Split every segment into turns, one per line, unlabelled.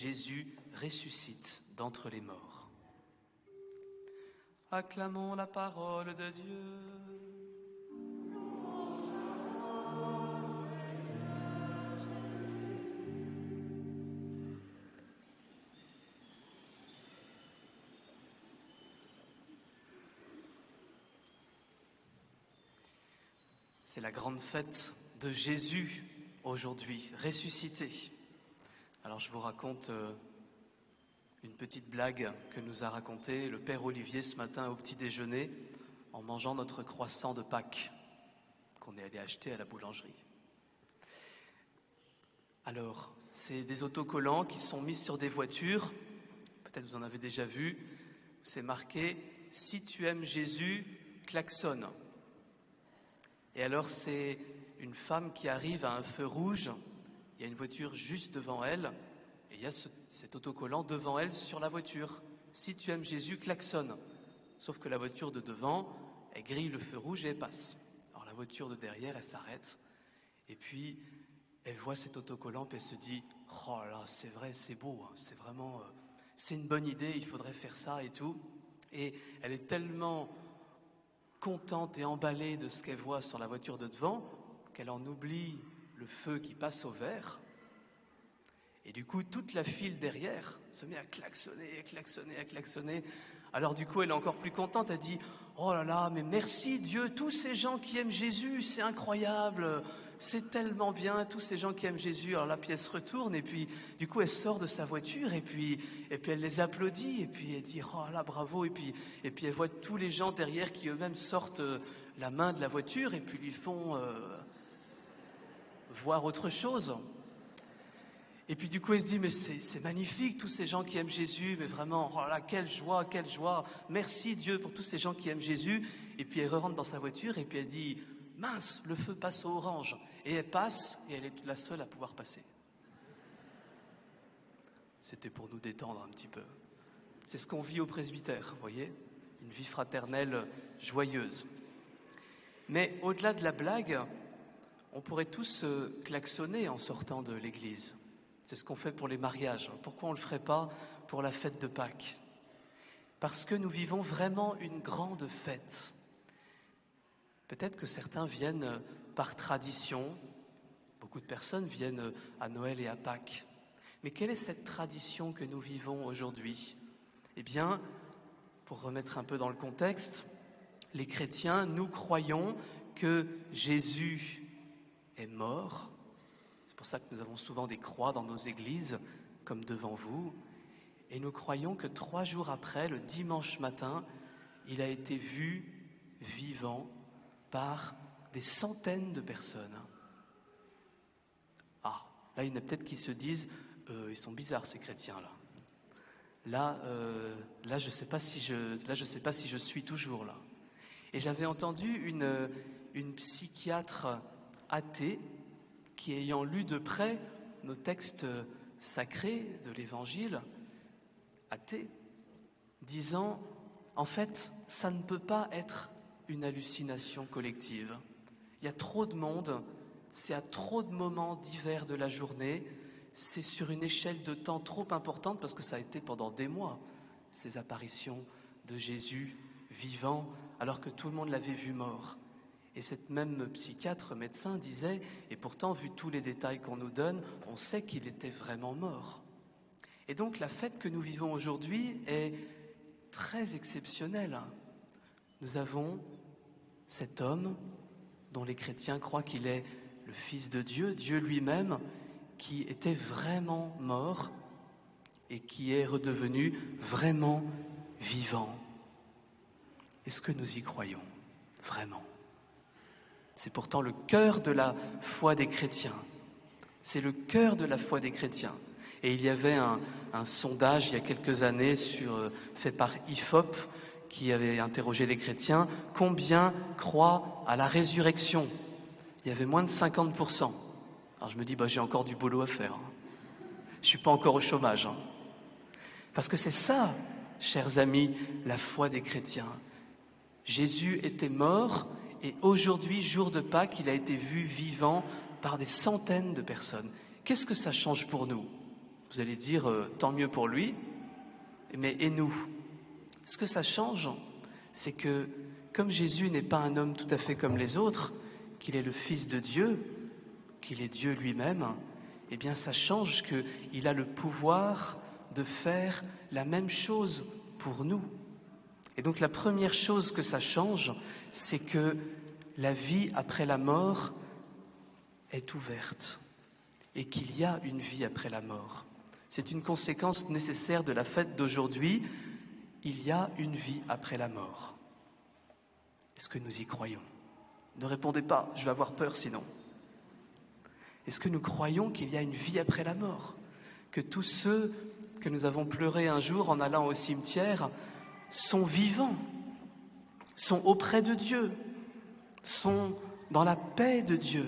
Jésus ressuscite d'entre les morts. Acclamons la parole de Dieu. C'est la grande fête de Jésus aujourd'hui, ressuscité. Alors je vous raconte une petite blague que nous a racontée le Père Olivier ce matin au petit déjeuner en mangeant notre croissant de Pâques qu'on est allé acheter à la boulangerie. Alors, c'est des autocollants qui sont mis sur des voitures, peut-être vous en avez déjà vu, c'est marqué « Si tu aimes Jésus, klaxonne ». Et alors c'est une femme qui arrive à un feu rouge, il y a une voiture juste devant elle, et il y a cet autocollant devant elle sur la voiture. Si tu aimes Jésus, klaxonne. Sauf que la voiture de devant, elle grille le feu rouge et elle passe. Alors la voiture de derrière, elle s'arrête, et puis elle voit cet autocollant, puis elle se dit « Oh là, c'est vrai, c'est beau, hein, c'est vraiment, c'est une bonne idée, il faudrait faire ça et tout. » Et elle est tellement contente et emballée de ce qu'elle voit sur la voiture de devant, qu'elle en oublie le feu qui passe au vert. Et du coup, toute la file derrière se met à klaxonner, à klaxonner, à klaxonner. Alors du coup, elle est encore plus contente, elle dit « Oh là là, mais merci Dieu, tous ces gens qui aiment Jésus, c'est incroyable, c'est tellement bien, tous ces gens qui aiment Jésus. » Alors la pièce retourne et puis du coup, elle sort de sa voiture et puis elle les applaudit et puis elle dit « Oh là, bravo » et puis elle voit tous les gens derrière qui eux-mêmes sortent la main de la voiture et puis lui font voir autre chose. Et puis du coup, elle se dit, mais c'est magnifique, tous ces gens qui aiment Jésus, mais vraiment, oh là, quelle joie, merci Dieu pour tous ces gens qui aiment Jésus. Et puis elle rentre dans sa voiture et puis elle dit, mince, le feu passe au orange. Et elle passe et elle est la seule à pouvoir passer. C'était pour nous détendre un petit peu. C'est ce qu'on vit au presbytère, vous voyez, une vie fraternelle joyeuse. Mais au-delà de la blague, on pourrait tous klaxonner en sortant de l'église. C'est ce qu'on fait pour les mariages. Pourquoi on ne le ferait pas pour la fête de Pâques? Parce que nous vivons vraiment une grande fête. Peut-être que certains viennent par tradition. Beaucoup de personnes viennent à Noël et à Pâques. Mais quelle est cette tradition que nous vivons aujourd'hui? Eh bien, pour remettre un peu dans le contexte, les chrétiens, nous croyons que Jésus est mort. C'est pour ça que nous avons souvent des croix dans nos églises, comme devant vous. Et nous croyons que 3 jours après, le dimanche matin, il a été vu vivant par des centaines de personnes. Ah, là, il y en a peut-être qui se disent ils sont bizarres ces chrétiens-là. Là, je sais pas si je suis toujours là. Et j'avais entendu une psychiatre athée qui, ayant lu de près nos textes sacrés de l'Évangile, athée, disant « En fait, ça ne peut pas être une hallucination collective. Il y a trop de monde, c'est à trop de moments divers de la journée, c'est sur une échelle de temps trop importante, parce que ça a été pendant des mois, ces apparitions de Jésus vivant, alors que tout le monde l'avait vu mort. » Et cette même psychiatre, médecin, disait, et pourtant, vu tous les détails qu'on nous donne, on sait qu'il était vraiment mort. Et donc, la fête que nous vivons aujourd'hui est très exceptionnelle. Nous avons cet homme dont les chrétiens croient qu'il est le Fils de Dieu, Dieu lui-même, qui était vraiment mort et qui est redevenu vraiment vivant. Est-ce que nous y croyons vraiment ? C'est pourtant le cœur de la foi des chrétiens. C'est le cœur de la foi des chrétiens. Et il y avait un sondage il y a quelques années fait par IFOP qui avait interrogé les chrétiens. Combien croient à la résurrection? Il y avait moins de 50%. Alors je me dis, j'ai encore du boulot à faire. Je ne suis pas encore au chômage. Parce que c'est ça, chers amis, la foi des chrétiens. Jésus était mort. Et aujourd'hui, jour de Pâques, il a été vu vivant par des centaines de personnes. Qu'est-ce que ça change pour nous? Vous allez dire, tant mieux pour lui, mais et nous? Ce que ça change, c'est que comme Jésus n'est pas un homme tout à fait comme les autres, qu'il est le Fils de Dieu, qu'il est Dieu lui-même, eh bien ça change qu'il a le pouvoir de faire la même chose pour nous. Et donc la première chose que ça change, c'est que la vie après la mort est ouverte et qu'il y a une vie après la mort. C'est une conséquence nécessaire de la fête d'aujourd'hui. Il y a une vie après la mort. Est-ce que nous y croyons? Ne répondez pas, je vais avoir peur sinon. Est-ce que nous croyons qu'il y a une vie après la mort? Que tous ceux que nous avons pleurés un jour en allant au cimetière sont vivants, sont auprès de Dieu, sont dans la paix de Dieu?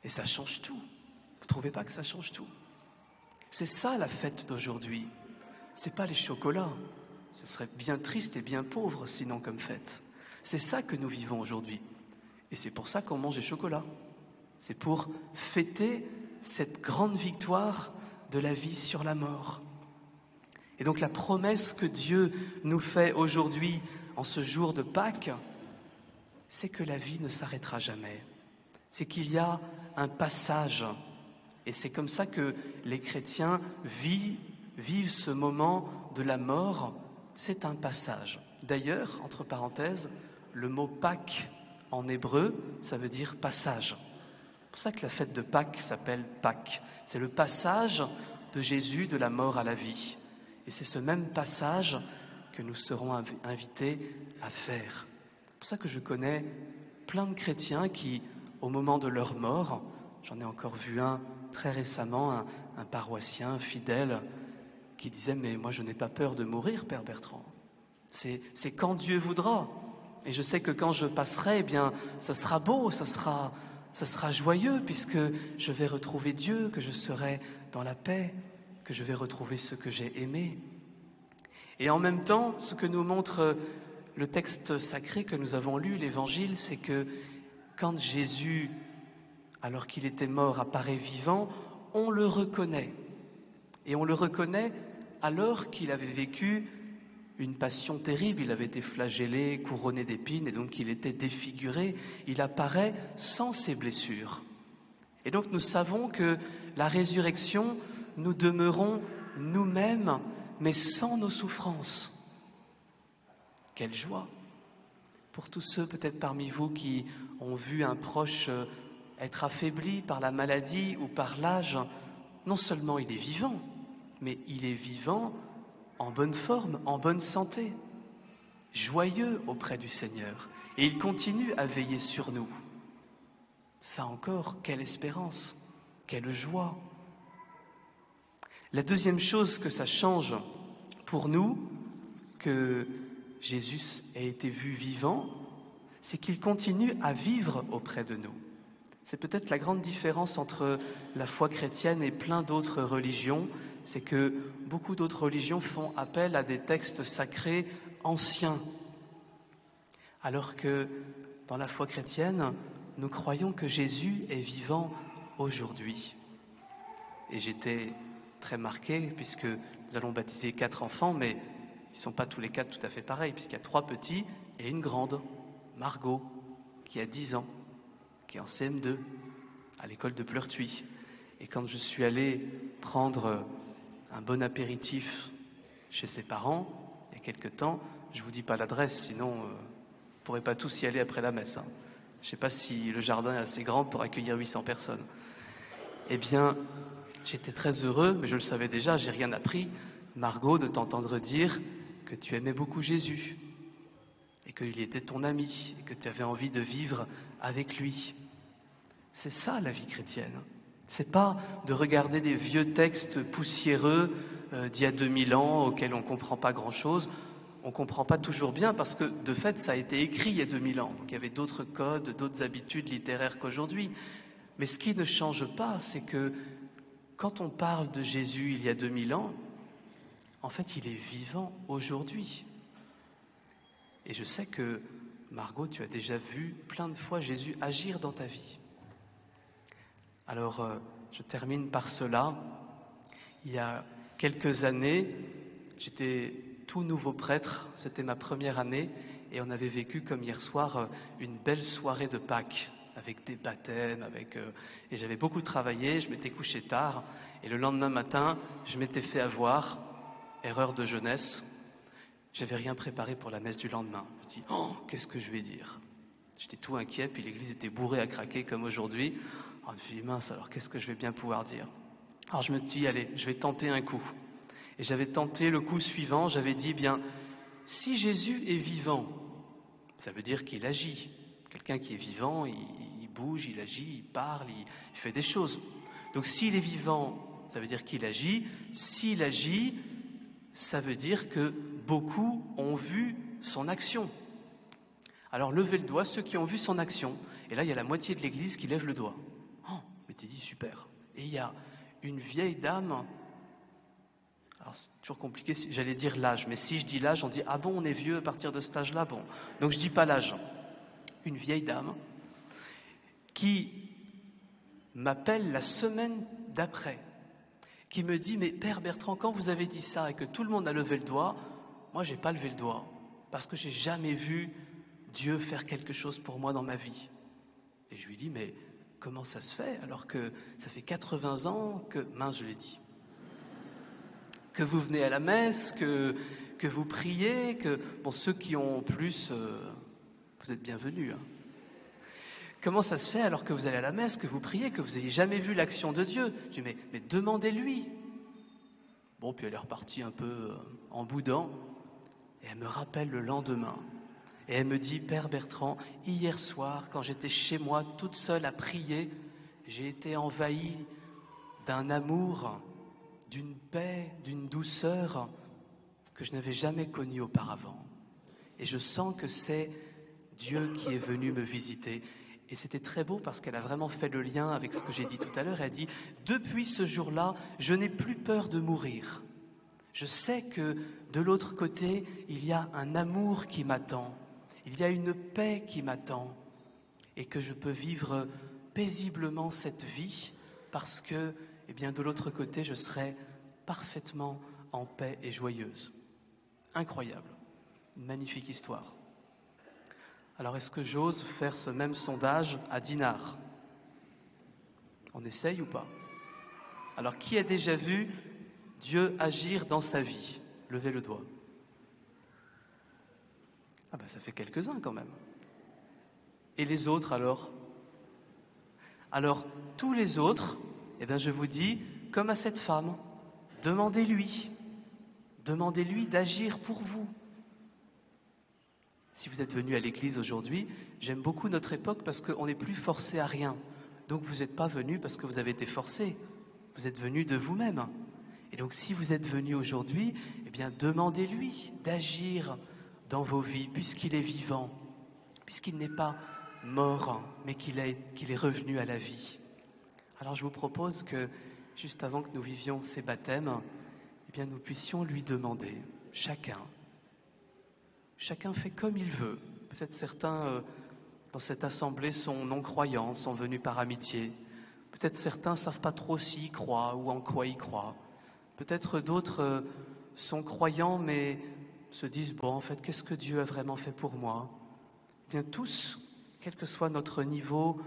Et ça change tout. Vous ne trouvez pas que ça change tout? C'est ça la fête d'aujourd'hui. Ce n'est pas les chocolats. Ce serait bien triste et bien pauvre sinon comme fête. C'est ça que nous vivons aujourd'hui. Et c'est pour ça qu'on mange des chocolats. C'est pour fêter cette grande victoire de la vie sur la mort. Et donc la promesse que Dieu nous fait aujourd'hui, en ce jour de Pâques, c'est que la vie ne s'arrêtera jamais. C'est qu'il y a un passage. Et c'est comme ça que les chrétiens vivent ce moment de la mort. C'est un passage. D'ailleurs, entre parenthèses, le mot Pâques en hébreu, ça veut dire passage. C'est pour ça que la fête de Pâques s'appelle Pâques. C'est le passage de Jésus de la mort à la vie. Et c'est ce même passage que nous serons invités à faire. C'est pour ça que je connais plein de chrétiens qui, au moment de leur mort, j'en ai encore vu un très récemment, un paroissien fidèle, qui disait « Mais moi je n'ai pas peur de mourir, Père Bertrand. C'est quand Dieu voudra. Et je sais que quand je passerai, eh bien, ça sera beau, ça sera joyeux, puisque je vais retrouver Dieu, que je serai dans la paix, que je vais retrouver ce que j'ai aimé. » Et en même temps, ce que nous montre le texte sacré que nous avons lu, l'Évangile, c'est que quand Jésus, alors qu'il était mort, apparaît vivant, on le reconnaît. Et on le reconnaît alors qu'il avait vécu une passion terrible. Il avait été flagellé, couronné d'épines, et donc il était défiguré. Il apparaît sans ses blessures. Et donc nous savons que la résurrection, nous demeurons nous-mêmes, mais sans nos souffrances. Quelle joie! Pour tous ceux peut-être parmi vous qui ont vu un proche être affaibli par la maladie ou par l'âge, non seulement il est vivant, mais il est vivant en bonne forme, en bonne santé, joyeux auprès du Seigneur. Et il continue à veiller sur nous. Ça encore, quelle espérance, quelle joie. La deuxième chose que ça change pour nous, que Jésus ait été vu vivant, c'est qu'il continue à vivre auprès de nous. C'est peut-être la grande différence entre la foi chrétienne et plein d'autres religions, c'est que beaucoup d'autres religions font appel à des textes sacrés anciens, alors que dans la foi chrétienne, nous croyons que Jésus est vivant aujourd'hui. Et j'étais très marqué, puisque nous allons baptiser 4 enfants, mais ils ne sont pas tous les 4 tout à fait pareils, puisqu'il y a 3 petits et une grande, Margot, qui a 10 ans, qui est en CM2, à l'école de Pleurtuis. Et quand je suis allé prendre un bon apéritif chez ses parents, il y a quelque temps, je ne vous dis pas l'adresse, sinon vous ne pourrez pas tous y aller après la messe. Je ne sais pas si le jardin est assez grand pour accueillir 800 personnes. Eh bien, j'étais très heureux, mais je le savais déjà, j'ai rien appris, Margot, de t'entendre dire que tu aimais beaucoup Jésus et qu'il était ton ami et que tu avais envie de vivre avec lui. C'est ça la vie chrétienne. C'est pas de regarder des vieux textes poussiéreux d'il y a 2000 ans auxquels on ne comprend pas grand-chose. On ne comprend pas toujours bien parce que, de fait, ça a été écrit il y a 2000 ans. Donc il y avait d'autres codes, d'autres habitudes littéraires qu'aujourd'hui. Mais ce qui ne change pas, c'est que quand on parle de Jésus il y a 2000 ans, en fait, il est vivant aujourd'hui. Et je sais que, Margot, tu as déjà vu plein de fois Jésus agir dans ta vie. Alors, je termine par cela. Il y a quelques années, j'étais tout nouveau prêtre, c'était ma première année, et on avait vécu comme hier soir une belle soirée de Pâques, avec des baptêmes, et j'avais beaucoup travaillé, je m'étais couché tard, et le lendemain matin, je m'étais fait avoir, erreur de jeunesse, j'avais rien préparé pour la messe du lendemain. Je me dis, oh, qu'est-ce que je vais dire? J'étais tout inquiet, puis l'église était bourrée à craquer comme aujourd'hui. Alors je me suis dit, mince, alors qu'est-ce que je vais bien pouvoir dire? Alors je me suis dit, allez, je vais tenter un coup. Et j'avais tenté le coup suivant, j'avais dit, bien, si Jésus est vivant, ça veut dire qu'il agit. Quelqu'un qui est vivant, il bouge, il agit, il parle, il fait des choses. Donc s'il est vivant, ça veut dire qu'il agit. S'il agit, ça veut dire que beaucoup ont vu son action. Alors levez le doigt, ceux qui ont vu son action. Et là, il y a la moitié de l'église qui lève le doigt. Oh, mais t'es dit, super. Et il y a une vieille dame. Alors c'est toujours compliqué, j'allais dire l'âge, mais si je dis l'âge, on dit « Ah bon, on est vieux à partir de cet âge-là ?» Bon, donc je dis pas l'âge. Une vieille dame qui m'appelle la semaine d'après, qui me dit « Mais Père Bertrand, quand vous avez dit ça et que tout le monde a levé le doigt, moi j'ai pas levé le doigt, parce que j'ai jamais vu Dieu faire quelque chose pour moi dans ma vie. » Et je lui dis « Mais comment ça se fait alors que ça fait 80 ans que... » Mince, je l'ai dit. Que vous venez à la messe, que vous priez, que... Bon, ceux qui ont plus, vous êtes bienvenus. Hein. Comment ça se fait alors que vous allez à la messe, que vous priez, que vous n'ayez jamais vu l'action de Dieu? Je dis, mais demandez-lui. Bon, puis elle est repartie un peu en boudant, et elle me rappelle le lendemain. Et elle me dit, Père Bertrand, hier soir, quand j'étais chez moi toute seule à prier, j'ai été envahie d'un amour, d'une paix, d'une douceur que je n'avais jamais connue auparavant. Et je sens que c'est Dieu qui est venu me visiter. Et c'était très beau parce qu'elle a vraiment fait le lien avec ce que j'ai dit tout à l'heure. Elle a dit, depuis ce jour-là, je n'ai plus peur de mourir. Je sais que de l'autre côté, il y a un amour qui m'attend. Il y a une paix qui m'attend. Et que je peux vivre paisiblement cette vie parce que, eh bien, de l'autre côté, je serai parfaitement en paix et joyeuse. Incroyable. Une magnifique histoire. Alors, est-ce que j'ose faire ce même sondage à Dinard? On essaye ou pas? Alors, qui a déjà vu Dieu agir dans sa vie? Levez le doigt. Ah ben, ça fait quelques-uns quand même. Et les autres alors? Alors, tous les autres, eh bien, je vous dis, comme à cette femme, demandez-lui d'agir pour vous. Si vous êtes venu à l'église aujourd'hui, j'aime beaucoup notre époque parce qu'on n'est plus forcé à rien. Donc vous n'êtes pas venu parce que vous avez été forcé. Vous êtes venu de vous-même. Et donc si vous êtes venu aujourd'hui, eh bien demandez-lui d'agir dans vos vies puisqu'il est vivant, puisqu'il n'est pas mort, mais qu'il est revenu à la vie. Alors je vous propose que, juste avant que nous vivions ces baptêmes, eh bien nous puissions lui demander, chacun fait comme il veut. Peut-être certains dans cette assemblée sont non-croyants, sont venus par amitié. Peut-être certains ne savent pas trop s'ils croient ou en quoi ils croient. Peut-être d'autres sont croyants mais se disent, bon, en fait, qu'est-ce que Dieu a vraiment fait pour moi? Eh bien tous, quel que soit notre niveau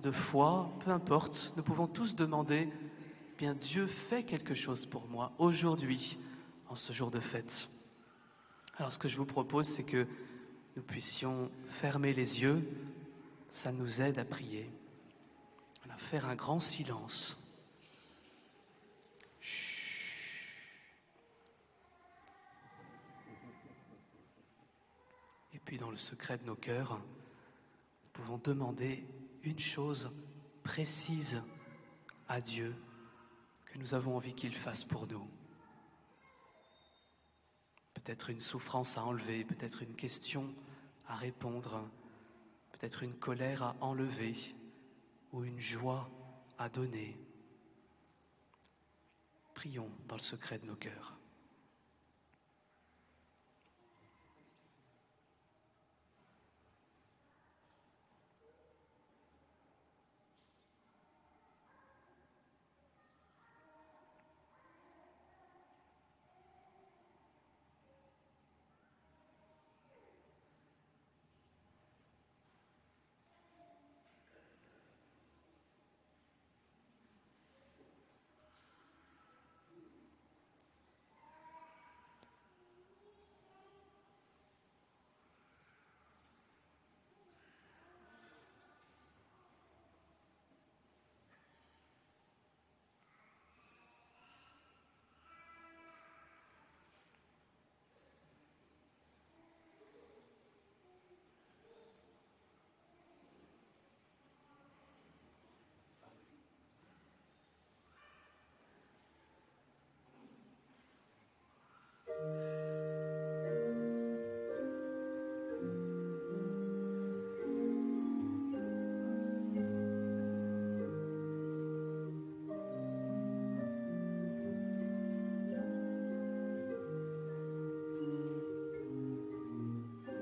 de foi, peu importe, nous pouvons tous demander, eh bien Dieu fait quelque chose pour moi aujourd'hui, en ce jour de fête. Alors ce que je vous propose, c'est que nous puissions fermer les yeux, ça nous aide à prier. Voilà, faire un grand silence. Chut. Et puis dans le secret de nos cœurs, nous pouvons demander une chose précise à Dieu que nous avons envie qu'il fasse pour nous. Peut-être une souffrance à enlever, peut-être une question à répondre, peut-être une colère à enlever ou une joie à donner. Prions dans le secret de nos cœurs.